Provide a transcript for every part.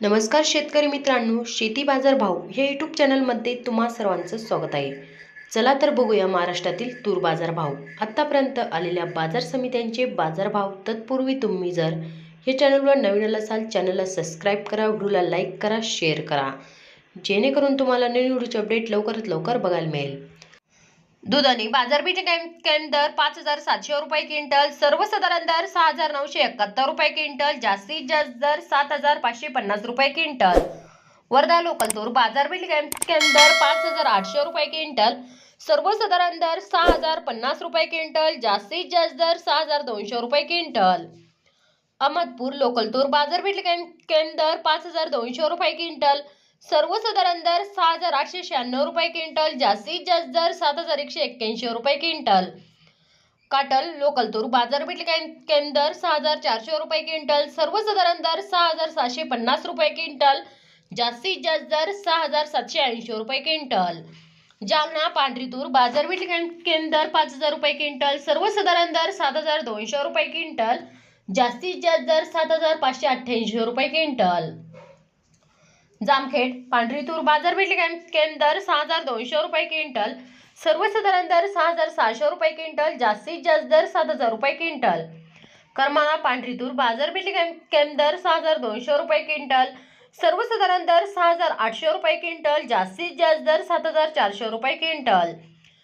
नमस्कार शेतकरी मित्रांनो, शेती बाजार भाव या यूट्यूब चॅनलमध्ये तुम्हा सर्वांचं स्वागत आहे. चला तर बघूया महाराष्ट्रातील तूर बाजार भाव. आत्तापर्यंत आलेल्या बाजार समित्यांचे बाजारभाव. तत्पूर्वी तुम्ही जर या चॅनलवर नवीन असाल, चॅनलला सबस्क्राईब करा, व्हिडिओला लाईक करा, शेअर करा, जेणेकरून तुम्हाला नवीन व्हिडिओचे अपडेट लवकरात लवकर बघायला मिळेल. दूध आणि बाजारपेठ दर 5,700 रुपये क्विंटल, सर्वसाधारण दर 6,971 रुपये क्विंटल, जास्तीत जास्त दर 7,550 रुपये क्विंटल. वर्धा लोकल तूर बाजारपेठ दर 5,800 रुपये क्विंटल, सर्वसाधारण दर 6,050 रुपये क्विंटल, जास्तीत जास्त दर 6,200 रुपये क्विंटल. अहमदपूर लोकल तूर बाजारपेठ दर 5,200 रुपये क्विंटल, सर्वसाधारण दर 6,896 रुपये क्विंटल, जास्तीत जास्त दर 7,181 रुपये क्विंटल. काटल लोकल तूर बाजारपेठ दर 6,400 रुपये क्विंटल, सर्वसाधारण दर 6,750 रुपये क्विंटल, जास्तीत जास्त दर 6,780 रुपये क्विंटल. जालना पांढरी तूर बाजारपेठ दर 5,000 रुपये क्विंटल, सर्वसाधारण दर 7,200 रुपये क्विंटल, जास्तीत जास्त दर 7,588 रुपये क्विंटल. जामखेड पांढरी तूर बाजारपेठ दर 6,200 रुपये क्विंटल, सर्वसाधारण दर 6,600 रुपये क्विंटल, जास्तीत जास्त दर 7,000 रुपये क्विंटल. करमाळा पांढरी तूर बाजारपेठ दर 6,200 रुपये क्विंटल, सर्वसाधारण दर 6,800 रुपये क्विंटल, जास्तीत जास्त दर 7,400 रुपये क्विंटल.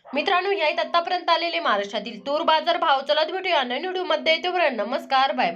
मित्रांनो, यात आतापर्यंत आलेले महाराष्ट्रातील तूर बाजार भाव. चला भेटूया नवीन व्हिडिओमध्ये. तोपर्यंत नमस्कार, बाय बाय.